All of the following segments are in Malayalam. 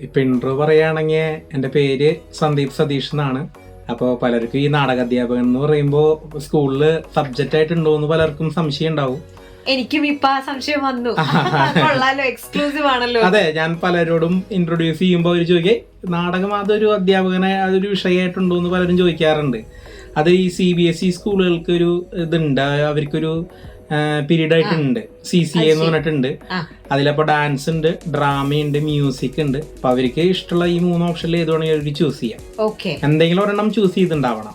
ഇപ്പൊ ഇൻട്രോ പറയുകയാണെങ്കിൽ എൻ്റെ പേര് സന്ദീപ് സതീഷ് എന്നാണ്. അപ്പോൾ പലർക്കും ഈ നാടക അധ്യാപകൻ എന്ന് പറയുമ്പോൾ സ്കൂളിൽ സബ്ജക്റ്റ് ആയിട്ടുണ്ടോ എന്ന് പലർക്കും സംശയം ഉണ്ടാവും. എനിക്കും ഇപ്പൊ ആ സംശയം വന്നു. എക്സ്ക്ലൂസീവ് ആണല്ലോ. അതെ, ഞാൻ പലരോടും ഇൻട്രൊഡ്യൂസ് ചെയ്യുമ്പോൾ അവർ ചോദിക്കേ നാടകം അതൊരു അധ്യാപകനെ അതൊരു വിഷയമായിട്ടുണ്ടോ എന്ന് പലരും ചോദിക്കാറുണ്ട്. അത് ഈ CBSE സ്കൂളുകൾക്ക് ഒരു ഇതുണ്ട്, അവർക്കൊരു പീരീഡ് ആയിട്ടുണ്ട്, CCA എന്ന് പറഞ്ഞിട്ടുണ്ട്. അതിലപ്പോൾ ഡാൻസ് ഉണ്ട്, ഡ്രാമയുണ്ട്, മ്യൂസിക് ഉണ്ട്. അപ്പൊ അവർക്ക് ഇഷ്ടമുള്ള ഈ 3 ഓപ്ഷനിൽ ഏത് വേണമെങ്കിൽ അവർക്ക് ചൂസ് ചെയ്യാം. എന്തെങ്കിലും ഒരെണ്ണം ചൂസ് ചെയ്തിട്ടുണ്ടാവണം.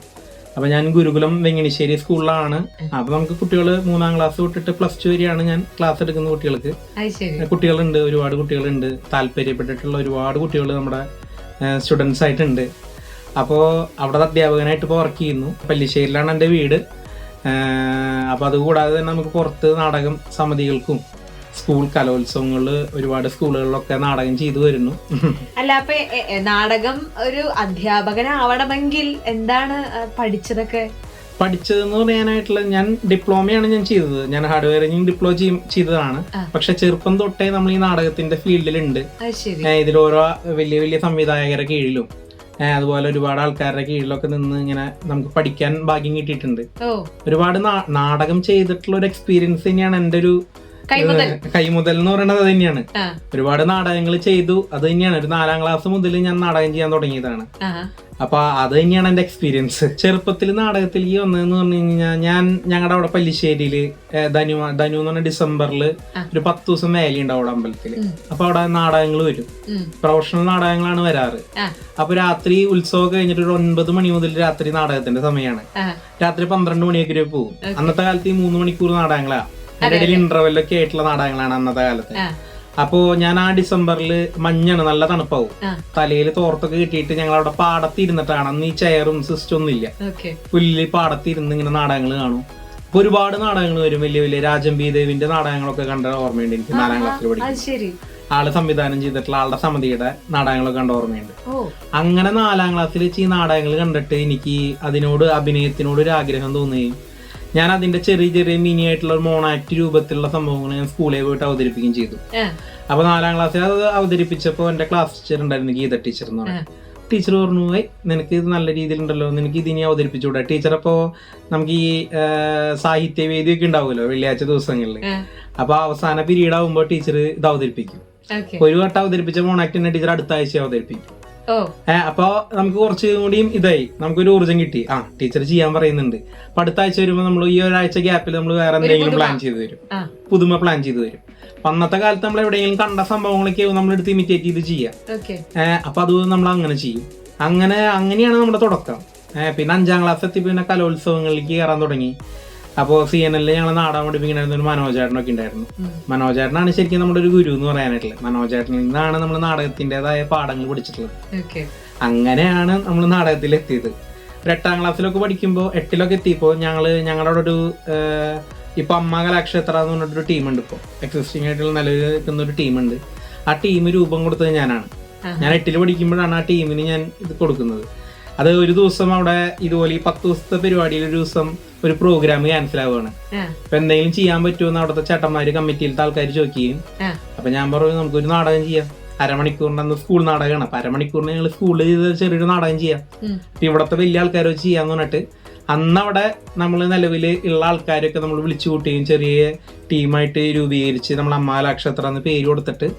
അപ്പൊ ഞാൻ ഗുരുകുലം വെങ്ങണിശ്ശേരി സ്കൂളിലാണ്. അപ്പൊ നമുക്ക് കുട്ടികൾ 3ാം ക്ലാസ് തൊട്ടിട്ട് +2 വരെയാണ് ഞാൻ ക്ലാസ് എടുക്കുന്ന കുട്ടികൾക്ക്. കുട്ടികളുണ്ട്, ഒരുപാട് കുട്ടികളുണ്ട്, താല്പര്യപ്പെട്ടിട്ടുള്ള ഒരുപാട് കുട്ടികൾ നമ്മുടെ സ്റ്റുഡൻസ് ആയിട്ടുണ്ട്. അപ്പോൾ അവിടെ അധ്യാപകനായിട്ട് ഇപ്പോൾ വർക്ക് ചെയ്യുന്നു. പല്ലിശ്ശേരിയിലാണ് എൻ്റെ വീട്. അപ്പോൾ അതുകൂടാതെ തന്നെ നമുക്ക് പുറത്ത് നാടകം സമിതികൾക്കും സ്കൂൾ കലോത്സവങ്ങളിൽ ഒരുപാട് സ്കൂളുകളിലൊക്കെ നാടകം ചെയ്തു വരുന്നു. അല്ല, അപ്പൊ നാടകം ഒരു അധ്യാപകനാവണമെങ്കിൽ എന്താണ് പഠിച്ചതൊക്കെ? പഠിച്ചതെന്ന് പറയാനായിട്ടുള്ള ഞാൻ ഡിപ്ലോമയാണ് ഞാൻ ചെയ്തത്. ഞാൻ ഹാർഡ്വെയർ ഡിപ്ലോമ ചെയ്തതാണ്. പക്ഷെ ചെറുപ്പം തൊട്ടേ നമ്മൾ ഈ നാടകത്തിന്റെ ഫീൽഡിലുണ്ട്. ഇതിൽ ഓരോ വലിയ വലിയ സംവിധായകരുടെ കീഴിലും അതുപോലെ ഒരുപാട് ആൾക്കാരുടെ കീഴിലൊക്കെ നിന്ന് ഇങ്ങനെ നമുക്ക് പഠിക്കാൻ ഭാഗ്യം കിട്ടിയിട്ടുണ്ട്. ഒരുപാട് നാടകം ചെയ്തിട്ടുള്ള ഒരു എക്സ്പീരിയൻസ് തന്നെയാണ് എൻ്റെ ഒരു കൈമുതൽ എന്ന് പറയുന്നത്. അത് തന്നെയാണ്. ഒരുപാട് നാടകങ്ങൾ ചെയ്തു. അത് തന്നെയാണ് ഒരു 4ാം ക്ലാസ് മുതൽ ഞാൻ നാടകം ചെയ്യാൻ തുടങ്ങിയതാണ്. അപ്പൊ അത് തന്നെയാണ് എന്റെ എക്സ്പീരിയൻസ്. ചെറുപ്പത്തിൽ നാടകത്തിലേക്ക് വന്നതെന്ന് പറഞ്ഞു കഴിഞ്ഞാൽ ഞാൻ ഞങ്ങളുടെ അവിടെ പല്ലിശ്ശേരിയില് ധനു എന്ന് പറഞ്ഞ ഡിസംബറിൽ ഒരു 10 ദിവസം വേലി ഉണ്ടാവും അവിടെ അമ്പലത്തില്. അപ്പൊ അവിടെ നാടകങ്ങൾ വരും, പ്രൊഫഷണൽ നാടകങ്ങളാണ് വരാറ്. അപ്പൊ രാത്രി ഉത്സവം കഴിഞ്ഞിട്ട് ഒരു 9 മണി മുതൽ രാത്രി നാടകത്തിന്റെ സമയമാണ്. രാത്രി 12 മണിയൊക്കെ പോകും. അന്നത്തെ കാലത്ത് ഈ 3 മണിക്കൂർ നാടകങ്ങളാണ്. അതിന്റെ ഇടയിൽ ഇന്റർവെല്ലൊക്കെ ആയിട്ടുള്ള നാടകങ്ങളാണ് അന്നത്തെ കാലത്ത്. അപ്പോ ഞാൻ ആ ഡിസംബറിൽ മഞ്ഞാണ്, നല്ല തണുപ്പാവും, തലയിൽ തോർത്തൊക്കെ കിട്ടിയിട്ട് ഞങ്ങൾ അവിടെ പാടത്തിരുന്നിട്ടാണ്. അന്ന് ഈ ചെയറും സിസ്റ്റം ഒന്നും ഇല്ല. പുല്ലിൽ പാടത്തിരുന്ന് ഇങ്ങനെ നാടകങ്ങൾ കാണും. അപ്പൊ ഒരുപാട് നാടകങ്ങൾ വരും. വലിയ വലിയ രാജം ബി ദേവിന്റെ നാടകങ്ങളൊക്കെ കണ്ട ഓർമ്മയുണ്ട് എനിക്ക്. 4ാം ക്ലാസ്സിൽ പഠിക്കും. ആള് സംവിധാനം ചെയ്തിട്ടുള്ള ആളുടെ സമിതിയുടെ നാടകങ്ങളൊക്കെ കണ്ട ഓർമ്മയുണ്ട്. അങ്ങനെ 4ാം ക്ലാസ്സിൽ വെച്ച് ഈ നാടകങ്ങൾ കണ്ടിട്ട് എനിക്ക് അതിനോട് അഭിനയത്തിനോട് ഒരു ആഗ്രഹം തോന്നുകയും ഞാൻ അതിന്റെ ചെറിയ ചെറിയ മിനി ആയിട്ടുള്ള ഒരു മോണാക്ട് രൂപത്തിലുള്ള സംഭവങ്ങൾ ഞാൻ സ്കൂളിൽ പോയിട്ട് അവതരിപ്പിക്കുകയും ചെയ്തു. അപ്പൊ 4ാം ക്ലാസ്സിൽ അത് അവതരിപ്പിച്ചപ്പോൾ എന്റെ ക്ലാസ് ടീച്ചർ ഉണ്ടായിരുന്നു, ഗീത ടീച്ചർ എന്ന് പറയുന്നത്. ടീച്ചർ പറഞ്ഞു, നിനക്ക് ഇത് നല്ല രീതിയിലുണ്ടല്ലോ, നിനക്ക് ഇതിനി അവതരിപ്പിച്ചുകൂടെ? ടീച്ചർ അപ്പോ നമുക്ക് ഈ സാഹിത്യവേദിയൊക്കെ ഉണ്ടാവുമല്ലോ വെള്ളിയാഴ്ച ദിവസങ്ങളിൽ. അപ്പൊ അവസാന പീരീഡ് ആകുമ്പോൾ ടീച്ചർ ഇത് അവതരിപ്പിക്കും. ഒരു വട്ടം അവതരിപ്പിച്ച മോണാക്ടിനെ ടീച്ചർ അടുത്ത ആഴ്ച അവതരിപ്പിക്കും. അപ്പൊ നമുക്ക് കുറച്ചും കൂടിയും ഇതായി, നമുക്കൊരു ഊർജ്ജം കിട്ടി. ടീച്ചർ ചെയ്യാൻ പറയുന്നുണ്ട്. അപ്പൊ അടുത്ത ആഴ്ച വരുമ്പോ നമ്മൾ ഈ ഒരാഴ്ച ഗ്യാപ്പിൽ നമ്മൾ വേറെ എന്തെങ്കിലും പ്ലാൻ ചെയ്തു തരും, പുതുമ പ്ലാൻ ചെയ്തു തരും. അപ്പൊ അന്നത്തെ കാലത്ത് നമ്മൾ എവിടെയെങ്കിലും കണ്ട സംഭവങ്ങളൊക്കെ നമ്മളെടുത്ത് ഇമിറ്റേറ്റ് ചെയ്ത് ചെയ്യാം. അപ്പൊ അത് നമ്മൾ അങ്ങനെ ചെയ്യും. അങ്ങനെയാണ് നമ്മുടെ തുടക്കം. പിന്നെ 5ാം ക്ലാസ് എത്തി പിന്നെ കലോത്സവങ്ങളിലേക്ക് കയറാൻ തുടങ്ങി. അപ്പോൾ CNN ഞങ്ങൾ നാടകം പഠിപ്പിക്കണായിരുന്നു ഒരു മനോജേട്ടനൊക്കെ ഉണ്ടായിരുന്നു. മനോജേട്ടനാണ് ശരിക്കും നമ്മുടെ ഒരു ഗുരു എന്ന് പറയാനായിട്ടുള്ളത്. മനോജേട്ടനിൽ നിന്നാണ് നമ്മൾ നാടകത്തിൻ്റെതായ പാഠങ്ങൾ പഠിച്ചിട്ടുള്ളത്. അങ്ങനെയാണ് നമ്മൾ നാടകത്തിൽ എത്തിയത്. 8ാം ക്ലാസ്സിലൊക്കെ പഠിക്കുമ്പോൾ 8ലൊക്കെ എത്തിയപ്പോൾ ഞങ്ങളുടെ ഒരു ഇപ്പൊ അമ്മ കലാക്ഷേത്ര എന്ന് പറഞ്ഞിട്ടൊരു ടീമുണ്ട്. ഇപ്പോൾ എക്സിസ്റ്റിംഗ് ആയിട്ടുള്ള നിലനിൽക്കുന്ന ഒരു ടീമുണ്ട്. ആ ടീം രൂപം കൊടുത്തത് ഞാനാണ്. ഞാൻ 8ൽ പഠിക്കുമ്പോഴാണ് ആ ടീമിന് ഞാൻ ഇത് കൊടുക്കുന്നത്. അത് ഒരു ദിവസം അവിടെ ഇതുപോലെ ഈ 10 ദിവസത്തെ പരിപാടിയിൽ ഒരു ദിവസം ഒരു പ്രോഗ്രാം ക്യാൻസൽ ആവുകയാണ്. അപ്പൊ എന്തെങ്കിലും ചെയ്യാൻ പറ്റുമെന്ന് അവിടുത്തെ ചേട്ടന്മാര് കമ്മിറ്റിയിലത്തെ ആൾക്കാർ ചോദിക്കുകയും, അപ്പൊ ഞാൻ പറഞ്ഞു നമുക്കൊരു നാടകം ചെയ്യാം. അരമണിക്കൂറിന്റെ അന്ന് സ്കൂൾ നാടകമാണ്. അപ്പൊ അരമണിക്കൂറിന് ഞങ്ങൾ സ്കൂളിൽ ചെയ്ത് ചെറിയൊരു നാടകം ചെയ്യാം. അപ്പൊ ഇവിടത്തെ വലിയ ആൾക്കാരെ വെച്ച് ചെയ്യാന്ന് പറഞ്ഞിട്ട് അന്നവിടെ നമ്മൾ നിലവിൽ ഉള്ള ആൾക്കാരൊക്കെ നമ്മൾ വിളിച്ചു കൂട്ടുകയും ചെറിയ ടീമായിട്ട് രൂപീകരിച്ച് നമ്മൾ അമ്മാലാക്ഷേത്ര എന്ന് പേര് കൊടുത്തിട്ട്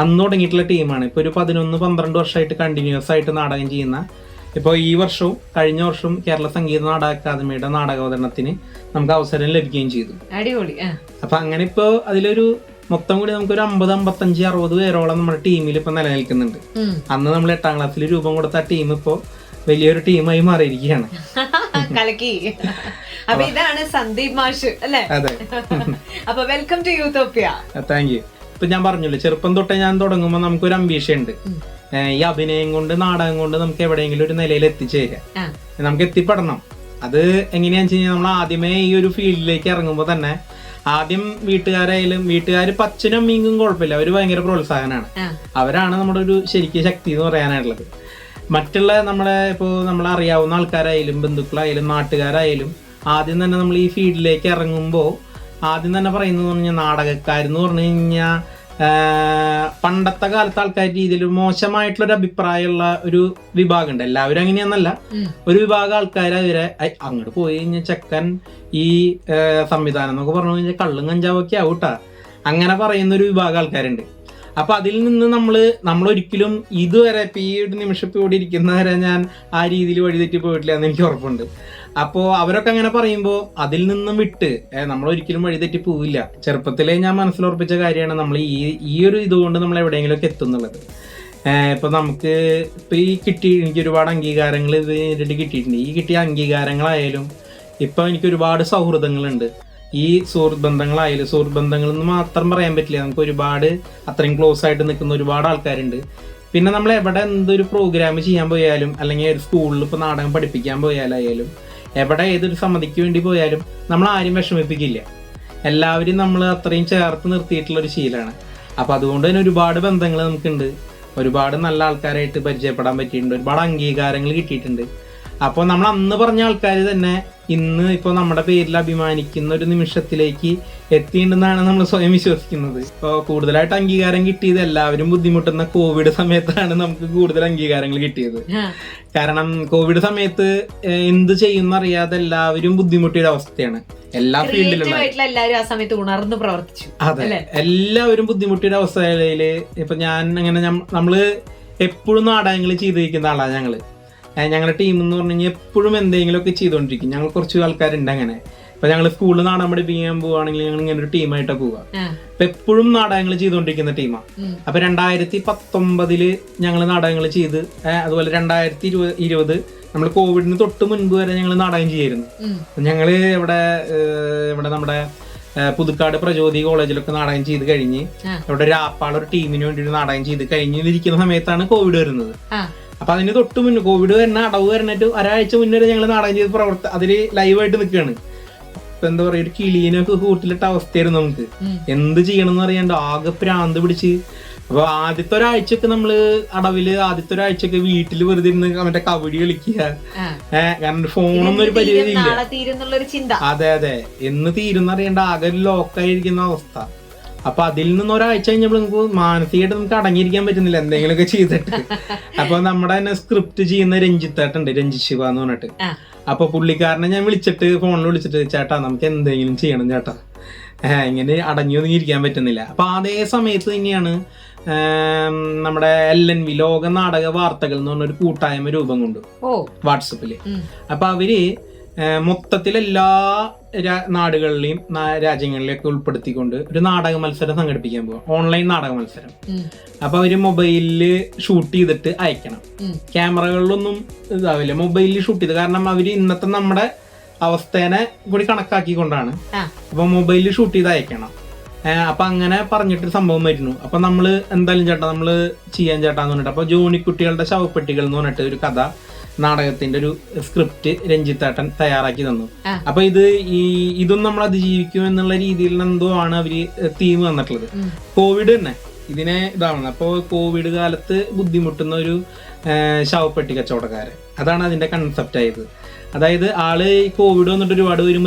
അന്ന് തുടങ്ങിയിട്ടുള്ള ടീമാണ്. ഇപ്പൊ ഒരു 11-12 വർഷമായിട്ട് കണ്ടിന്യൂസ് ആയിട്ട് നാടകം ചെയ്യുന്ന. ഇപ്പോൾ ഈ വർഷവും കഴിഞ്ഞ വർഷവും കേരള സംഗീത നാടക അക്കാദമിയുടെ നാടകാവതരണത്തിന് നമുക്ക് അവസരം ലഭിക്കുകയും ചെയ്തു. അടിപൊളി. അപ്പൊ അങ്ങനെ ഇപ്പോ അതിലൊരു മൊത്തം കൂടി നമുക്കൊരു 50, 55, 60 പേരോളം നമ്മുടെ ടീമിൽ ഇപ്പൊ നിലനിൽക്കുന്നുണ്ട്. അന്ന് നമ്മൾ 8ാം ക്ലാസ്സിൽ രൂപം കൊടുത്ത ടീം ഇപ്പോ വലിയൊരു ടീമായി മാറിയിരിക്കുകയാണ്. കലക്കി. അപ്പൊ ഇതാണ് സന്ദീപ് മാഷ് അല്ലേ? അതെ. അപ്പൊ welcome to Youthopia. Thank you. ഇപ്പൊ ഞാൻ പറഞ്ഞില്ലേ, ചെറുപ്പം തൊട്ടേ ഞാൻ തുടങ്ങുമ്പോൾ നമുക്കൊരു അംബീഷൻ ഉണ്ട്. ഈ അഭിനയം കൊണ്ട് നാടകം കൊണ്ട് നമുക്ക് എവിടെയെങ്കിലും ഒരു നിലയിൽ എത്തിച്ചേരാം, നമുക്ക് എത്തിപ്പെടണം. അത് എങ്ങനെയാണെന്ന് വെച്ച് കഴിഞ്ഞാൽ നമ്മൾ ആദ്യമേ ഈ ഒരു ഫീൽഡിലേക്ക് ഇറങ്ങുമ്പോൾ തന്നെ ആദ്യം വീട്ടുകാർ അച്ഛനും അമ്മയും കുഴപ്പമില്ല, അവര് ഭയങ്കര പ്രോത്സാഹനമാണ്. അവരാണ് നമ്മുടെ ഒരു ശരിക്കും ശക്തി എന്ന് പറയാനായിട്ടുള്ളത്. മറ്റുള്ള നമ്മളറിയാവുന്ന ആൾക്കാരായാലും ബന്ധുക്കളായാലും നാട്ടുകാരായാലും ആദ്യം തന്നെ നമ്മൾ ഈ ഫീൽഡിലേക്ക് ഇറങ്ങുമ്പോൾ ആദ്യം തന്നെ പറയുന്നത് പറഞ്ഞാൽ നാടകക്കാരെന്ന് പറഞ്ഞു കഴിഞ്ഞാൽ പണ്ടത്തെ കാലത്തെ ആൾക്കാരുടെ രീതിയിൽ മോശമായിട്ടുള്ളൊരു അഭിപ്രായമുള്ള ഒരു വിഭാഗം ഉണ്ട്. എല്ലാവരും അങ്ങനെയാന്നല്ല, ഒരു വിഭാഗം ആൾക്കാർ അവരെ അങ്ങോട്ട് പോയി കഴിഞ്ഞാൽ ചെക്കൻ ഈ സംവിധാനം എന്നൊക്കെ പറഞ്ഞു കഴിഞ്ഞാൽ കള്ളും കഞ്ചാവൊക്കെ ആവൂട്ടാ, അങ്ങനെ പറയുന്ന ഒരു വിഭാഗം ആൾക്കാരുണ്ട്. അപ്പൊ അതിൽ നിന്ന് നമ്മളൊരിക്കലും ഇതുവരെ ഇപ്പൊ ഈ ഒരു നിമിഷം ഇപ്പൊ ഇവിടെ ഇരിക്കുന്നവരെ ഞാൻ ആ രീതിയിൽ വഴിതെറ്റി പോയിട്ടില്ല എന്ന് എനിക്ക് ഉറപ്പുണ്ട്. അപ്പോൾ അവരൊക്കെ അങ്ങനെ പറയുമ്പോൾ അതിൽ നിന്നും വിട്ട് നമ്മളൊരിക്കലും വഴിതെറ്റി പോവില്ല. ചെറുപ്പത്തിലേ ഞാൻ മനസ്സിലുറപ്പിച്ച കാര്യമാണ് നമ്മൾ ഈ ഒരു ഇതുകൊണ്ട് നമ്മൾ എവിടെയെങ്കിലുമൊക്കെ എത്തുന്നുള്ളത്. ഇപ്പൊ നമുക്ക് ഇപ്പൊ എനിക്ക് ഒരുപാട് അംഗീകാരങ്ങൾ ഇതിനായിട്ട് കിട്ടിയിട്ടുണ്ട്. ഈ കിട്ടിയ അംഗീകാരങ്ങളായാലും ഇപ്പൊ എനിക്ക് ഒരുപാട് സൗഹൃദങ്ങളുണ്ട്. ഈ സുഹൃത്ത് ബന്ധങ്ങളായാലും, സുഹൃത്ത് ബന്ധങ്ങളെന്ന് മാത്രം പറയാൻ പറ്റില്ല, നമുക്ക് ഒരുപാട് അത്രയും ക്ലോസ് ആയിട്ട് നിൽക്കുന്ന ഒരുപാട് ആൾക്കാരുണ്ട്. പിന്നെ നമ്മൾ എവിടെ എന്തൊരു പ്രോഗ്രാം ചെയ്യാൻ പോയാലും, അല്ലെങ്കിൽ ഒരു സ്കൂളിൽ ഇപ്പോൾ നാടകം പഠിപ്പിക്കാൻ പോയാലായാലും, എവിടെ ഏതൊരു സമിതിക്ക് വേണ്ടി പോയാലും നമ്മൾ ആരും വിഷമിപ്പിക്കില്ല. എല്ലാവരും നമ്മൾ അത്രയും ചേർത്ത് നിർത്തിയിട്ടുള്ള ഒരു ശീലമാണ്. അപ്പം അതുകൊണ്ട് തന്നെ ഒരുപാട് ബന്ധങ്ങൾ നമുക്കുണ്ട്, ഒരുപാട് നല്ല ആൾക്കാരായിട്ട് പരിചയപ്പെടാൻ പറ്റിയിട്ടുണ്ട്, ഒരുപാട് അംഗീകാരങ്ങൾ കിട്ടിയിട്ടുണ്ട്. അപ്പോൾ നമ്മൾ അന്ന് പറഞ്ഞ ആൾക്കാർ തന്നെ ഇന്ന് ഇപ്പോൾ നമ്മുടെ പേരിൽ അഭിമാനിക്കുന്ന ഒരു നിമിഷത്തിലേക്ക് എത്തിയിട്ടുണ്ടെന്നാണ് നമ്മൾ സ്വയം വിശ്വസിക്കുന്നത്. ഇപ്പോൾ കൂടുതലായിട്ട് അംഗീകാരം കിട്ടിയത് എല്ലാവരും ബുദ്ധിമുട്ടുന്ന കോവിഡ് സമയത്താണ് നമുക്ക് കൂടുതൽ അംഗീകാരങ്ങൾ കിട്ടിയത്. കാരണം കോവിഡ് സമയത്ത് എന്ത് ചെയ്യുന്ന അറിയാതെ എല്ലാവരും ബുദ്ധിമുട്ടിയ അവസ്ഥയാണ്. എല്ലാ ഫീൽഡിലും ഉണർന്ന് പ്രവർത്തിച്ചു. അതെ, എല്ലാവരും ബുദ്ധിമുട്ടിയ അവസ്ഥയില് ഇപ്പൊ നമ്മള് എപ്പോഴും നാടകങ്ങൾ ചെയ്തിരിക്കുന്ന ആളാണ് ഞങ്ങളുടെ ടീം എന്ന് പറഞ്ഞു കഴിഞ്ഞാൽ എപ്പോഴും എന്തെങ്കിലുമൊക്കെ ചെയ്തുകൊണ്ടിരിക്കും. ഞങ്ങൾ കുറച്ച് ആൾക്കാരുണ്ട് അങ്ങനെ. ഇപ്പൊ ഞങ്ങൾ സ്കൂളിൽ നാടകം പഠിപ്പിക്കാൻ പോവുകയാണെങ്കിൽ ഞങ്ങൾ ഇങ്ങനെ ഒരു ടീമായിട്ടാണ് പോവുക. അപ്പൊ എപ്പോഴും നാടകങ്ങൾ ചെയ്തുകൊണ്ടിരിക്കുന്ന ടീമാണ്. അപ്പൊ 2019 ഞങ്ങൾ നാടകങ്ങൾ ചെയ്ത്, അതുപോലെ 2020 നമ്മൾ കോവിഡിന് തൊട്ട് മുൻപ് വരെ ഞങ്ങൾ നാടകം ചെയ്യായിരുന്നു. ഞങ്ങള് ഇവിടെ നമ്മുടെ പുതുക്കാട് പ്രചോദി കോളേജിലൊക്കെ നാടകം ചെയ്ത് കഴിഞ്ഞ്, ഇവിടെ ഒരു ടീമിന് വേണ്ടി ഒരു നാടകം ചെയ്ത് കഴിഞ്ഞിരിക്കുന്ന സമയത്താണ് കോവിഡ് വരുന്നത്. അപ്പൊ അതിന് തൊട്ട് മുന്നേ കോവിഡ് വരുന്ന അടവ് വരണായിട്ട് ഒരാഴ്ച മുന്നേ ഞങ്ങൾ നാടകം ചെയ്ത് അതില് ലൈവായിട്ട് നിൽക്കുകയാണ്. അപ്പൊ എന്താ പറയാ, ഒരു കിളീനൊക്കെ കൂട്ടിലിട്ട അവസ്ഥയായിരുന്നു നമുക്ക്. എന്ത് ചെയ്യണം എന്ന് അറിയാണ്ട് ആകെ പ്രാന്ത് പിടിച്ച്. അപ്പൊ ആദ്യത്തെ ഒരാഴ്ചയൊക്കെ നമ്മള് ആദ്യത്തെ ഒരാഴ്ചയൊക്കെ വീട്ടിൽ വെറുതെ ഇരുന്ന് മറ്റേ കബഡി കളിക്കുക. കാരണം ഫോണൊന്നും ഒരു പരിധിയില്ല. അതെ, എന്ന് തീരുന്ന അറിയാണ്ട് ആകെ ലോക്കായിരിക്കുന്ന അവസ്ഥ. അപ്പൊ അതിൽ നിന്ന് ഒരാഴ്ച കഴിഞ്ഞപ്പോൾ നമുക്ക് മാനസികമായിട്ട് നമുക്ക് അടങ്ങിയിരിക്കാൻ പറ്റുന്നില്ല, എന്തെങ്കിലുമൊക്കെ ചെയ്തിട്ട്. അപ്പൊ നമ്മുടെ തന്നെ സ്ക്രിപ്റ്റ് ചെയ്യുന്ന രഞ്ജിത്തേട്ടുണ്ട്, രഞ്ജിത് ശിവ എന്ന് പറഞ്ഞിട്ട്. അപ്പൊ പുള്ളിക്കാരനെ ഞാൻ ഫോണിൽ വിളിച്ചിട്ട് ചേട്ടാ നമുക്ക് എന്തെങ്കിലും ചെയ്യണം ചേട്ടാ, ഇങ്ങനെ അടങ്ങി ഒതുങ്ങിയിരിക്കാൻ പറ്റുന്നില്ല. അപ്പൊ അതേ സമയത്ത് തന്നെയാണ് നമ്മുടെ LNV ലോക നാടക വാർത്തകൾ എന്ന് പറഞ്ഞൊരു കൂട്ടായ്മ രൂപം കൊണ്ടു വാട്സപ്പില്. അപ്പൊ അവര് മൊത്തത്തിൽ എല്ലാ നാടുകളിലെയും രാജ്യങ്ങളിലേക്ക് ഉൾപ്പെടുത്തിക്കൊണ്ട് ഒരു നാടക മത്സരം സംഘടിപ്പിക്കാൻ പോവാം, ഓൺലൈൻ നാടക മത്സരം. അപ്പൊ അവര് മൊബൈലില് ഷൂട്ട് ചെയ്തിട്ട് അയക്കണം. ക്യാമറകളിലൊന്നും ഇതാവില്ല, മൊബൈലിൽ ഷൂട്ട് ചെയ്ത്. കാരണം അവര് ഇന്നത്തെ നമ്മുടെ അവസ്ഥേനെ കൂടി കണക്കാക്കിക്കൊണ്ടാണ്. അപ്പൊ മൊബൈലിൽ ഷൂട്ട് ചെയ്ത് അയക്കണം. അപ്പൊ അങ്ങനെ പറഞ്ഞിട്ടൊരു സംഭവം വരുന്നു. അപ്പൊ നമ്മള് എന്തായാലും ചേട്ടാ നമ്മള് ചെയ്യാൻ ചേട്ടാന്ന് പറഞ്ഞിട്ട്, അപ്പൊ ജോണിക്കുട്ടികളുടെ ശവപ്പെട്ടികൾ എന്ന് പറഞ്ഞിട്ട് ഒരു കഥ, നാടകത്തിന്റെ ഒരു സ്ക്രിപ്റ്റ് രഞ്ജിത്തേട്ടൻ തയ്യാറാക്കി തന്നു. അപ്പൊ ഇതും നമ്മൾ അതിജീവിക്കും എന്നുള്ള രീതിയിൽ എന്തോ ആണ് അവര് തീം വന്നിട്ടുള്ളത്. കോവിഡ് തന്നെ ഇതിനെ ഇതാവുന്നത്. അപ്പോൾ കോവിഡ് കാലത്ത് ബുദ്ധിമുട്ടുന്ന ഒരു ശവപ്പെട്ടി കച്ചവടക്കാരൻ, അതാണ് അതിന്റെ കൺസെപ്റ്റ് ആയത്. അതായത് ആള് കോവിഡ് വന്നിട്ട് ഒരുപാട് പേര്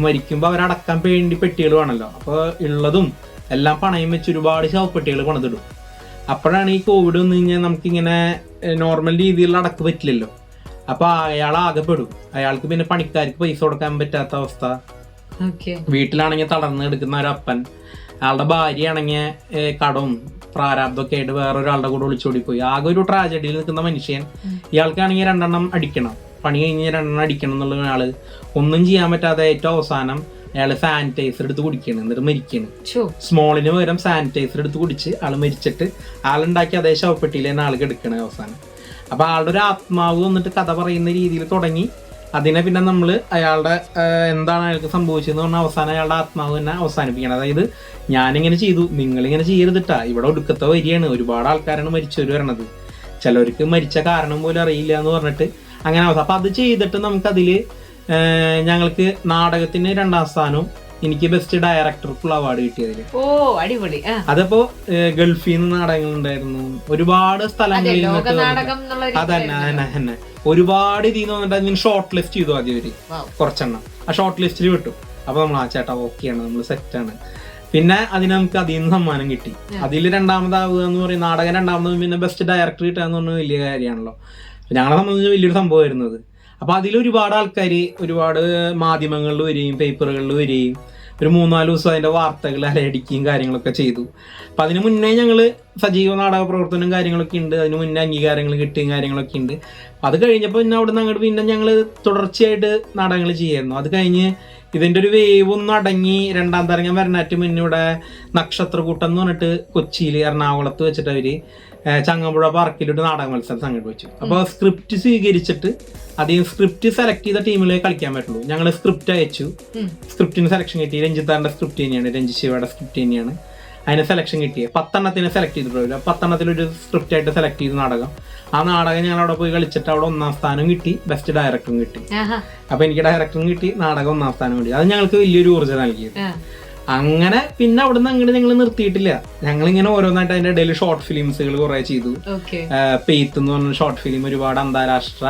മരിക്കുമ്പോൾ അവരടക്കാൻ വേണ്ടി പെട്ടികൾ വേണമല്ലോ. അപ്പോൾ ഉള്ളതും എല്ലാം പണയം വെച്ച് ഒരുപാട് ശവപ്പെട്ടികൾ പണിതിടും. അപ്പോഴാണ് ഈ കോവിഡ് വന്നു കഴിഞ്ഞാൽ നമുക്കിങ്ങനെ നോർമൽ രീതിയിലുള്ള അടക്ക് പറ്റില്ലല്ലോ. അപ്പൊ അയാൾ ആകെപ്പെടും. അയാൾക്ക് പിന്നെ പണിക്കാർക്ക് പൈസ കൊടുക്കാൻ പറ്റാത്ത അവസ്ഥ. വീട്ടിലാണെങ്കിൽ തളർന്ന് എടുക്കുന്ന ഒരപ്പൻ, അയാളുടെ ഭാര്യയാണെങ്കിൽ കടവും പ്രാരാബ്ദമൊക്കെ ആയിട്ട് വേറൊരാളുടെ കൂടെ ഒളിച്ചോടിപ്പോയി. ആകെ ഒരു ട്രാജഡിയിൽ നിൽക്കുന്ന മനുഷ്യൻ. ഇയാൾക്കാണെങ്കിൽ 2 എണ്ണം അടിക്കണം, പണി കഴിഞ്ഞ് 2 എണ്ണം അടിക്കണം എന്നുള്ള ആള് ഒന്നും ചെയ്യാൻ പറ്റാതെ ഏറ്റവും അവസാനം അയാള് സാനിറ്റൈസർ എടുത്ത് കുടിക്കണം, എന്നിട്ട് മരിക്കണം. സ്മോളിന് പകരം സാനിറ്റൈസർ എടുത്ത് കുടിച്ച് ആള് മരിച്ചിട്ട് ആളുണ്ടാക്കി അതേ ശവപ്പെട്ടിയിൽ തന്നെ ആൾക്ക് എടുക്കണേ അവസാനം. അപ്പൊ ആളുടെ ഒരു ആത്മാവ് വന്നിട്ട് കഥ പറയുന്ന രീതിയിൽ തുടങ്ങി. അതിനെ പിന്നെ നമ്മള് അയാളുടെ എന്താണ് അയാൾക്ക് സംഭവിച്ചതെന്ന് പറഞ്ഞാൽ അവസാനം അയാളുടെ ആത്മാവ് തന്നെ അവസാനിപ്പിക്കണം. അതായത് ഞാനിങ്ങനെ ചെയ്തു, നിങ്ങളിങ്ങനെ ചെയ്തിട്ടാ, ഇവിടെ ഒടുക്കത്തെ വരികയാണ്, ഒരുപാട് ആൾക്കാരാണ് മരിച്ചവര് വരണത്, ചിലവർക്ക് മരിച്ച കാരണം പോലും അറിയില്ല എന്ന് പറഞ്ഞിട്ട് അങ്ങനെ അവസാനം. അപ്പൊ അത് ചെയ്തിട്ട് നമുക്കതില് ഞങ്ങൾക്ക് നാടകത്തിന് 2ാം സ്ഥാനവും എനിക്ക് ബെസ്റ്റ് ഡയറക്ടർക്കുള്ള അവാർഡ് കിട്ടിയതില്. ഓ അടിപൊളി. അതപ്പോ ഗൾഫിൽ നിന്ന് നാടകങ്ങൾ ഉണ്ടായിരുന്നു, ഒരുപാട് സ്ഥലങ്ങളിൽ അതന്നെ ഒരുപാട് ഇതിൽ നിന്ന് വന്നിട്ട് അതിന് ഷോർട്ട് ലിസ്റ്റ് ചെയ്തു ആദ്യം അവര് കുറച്ചെണ്ണം. ആ ഷോർട്ട് ലിസ്റ്റിൽ വിട്ടു. അപ്പൊ നമ്മൾ ചേട്ടാ ഓക്കെയാണ്, നമ്മൾ സെറ്റാണ്. പിന്നെ അതിന് നമുക്ക് അതിൽ നിന്ന് സമ്മാനം കിട്ടി. അതിൽ രണ്ടാമതാവുക എന്ന് പറയും, നാടകം രണ്ടാമത് പിന്നെ ബെസ്റ്റ് ഡയറക്ടർ കിട്ടുക എന്ന് പറഞ്ഞാൽ വലിയ കാര്യമാണല്ലോ. ഞങ്ങളെ സംബന്ധിച്ച് വലിയൊരു സംഭവം വരുന്നത്. അപ്പൊ അതിൽ ഒരുപാട് ആൾക്കാർ ഒരുപാട് മാധ്യമങ്ങളിൽ വരികയും പേപ്പറുകളിൽ വരികയും ഒരു 3-4 ദിവസം അതിന്റെ വാർത്തകൾ അലയടിക്കുകയും കാര്യങ്ങളൊക്കെ ചെയ്തു. അപ്പൊ അതിന് മുന്നേ ഞങ്ങള് സജീവ നാടക പ്രവർത്തനം കാര്യങ്ങളൊക്കെ ഉണ്ട്, അതിന് മുന്നേ അംഗീകാരങ്ങൾ കിട്ടുകയും കാര്യങ്ങളൊക്കെ ഉണ്ട്. അത് കഴിഞ്ഞപ്പോൾ പിന്നെ അവിടെ നിന്ന് അങ്ങോട്ട് പിന്നെ ഞങ്ങള് തുടർച്ചയായിട്ട് നാടകങ്ങൾ ചെയ്യായിരുന്നു. അത് കഴിഞ്ഞ് ഇതിന്റെ ഒരു വേവ് ഒന്ന് അടങ്ങി രണ്ടാം തരംഗം വരണാറ്റ് മുന്നേ ഇവിടെ നക്ഷത്രക്കൂട്ടം എന്ന് പറഞ്ഞിട്ട് കൊച്ചിയിൽ എറണാകുളത്ത് വെച്ചിട്ട് അവര് ചങ്ങമ്പുഴ പാർക്കിലൊരു നാടക മത്സരം സംഘടിപ്പിച്ചു. അപ്പോൾ സ്ക്രിപ്റ്റ് സ്വീകരിച്ചിട്ട് അധികം സ്ക്രിപ്റ്റ് സെലക്ട് ചെയ്ത ടീമിലേ കളിക്കാൻ പറ്റുള്ളൂ. ഞങ്ങൾ സ്ക്രിപ്റ്റ് അയച്ചു, സ്ക്രിപ്റ്റിന് സെലക്ഷൻ കിട്ടി. രഞ്ജിത്താറിന്റെ സ്ക്രിപ്റ്റ് തന്നെയാണ്, രഞ്ജിത് ശിവയുടെ സ്ക്രിപ്റ്റ് തന്നെയാണ്. അതിന് സെലക്ഷൻ കിട്ടിയത് 10 സെലക്ട് ചെയ്തിട്ടുള്ളൂ. 10 ഒരു സ്ക്രിപ്റ്റ് ആയിട്ട് സെലക്ട് ചെയ്ത നാടകം. ആ നാടകം ഞങ്ങൾ അവിടെ പോയി കളിച്ചിട്ട് അവിടെ 1ാം സ്ഥാനം കിട്ടി, ബെസ്റ്റ് ഡയറക്ടറും കിട്ടി. അപ്പൊ എനിക്ക് ഡയറക്ടറും കിട്ടി, നാടകം 1ാം സ്ഥാനം കിട്ടി. അത് ഞങ്ങൾക്ക് വലിയൊരു ഊർജ്ജം നൽകിയത്. അങ്ങനെ പിന്നെ അവിടെ നിന്ന് അങ്ങോട്ട് ഞങ്ങൾ നിർത്തിയിട്ടില്ല. ഞങ്ങളിങ്ങനെ ഓരോന്നായിട്ട് അതിന്റെ ഇടയിൽ ഷോർട്ട് ഫിലിംസുകൾ കുറെ ചെയ്തു. പെയ്ത്ത് എന്ന് പറഞ്ഞ ഷോർട്ട് ഫിലിം ഒരുപാട് അന്താരാഷ്ട്ര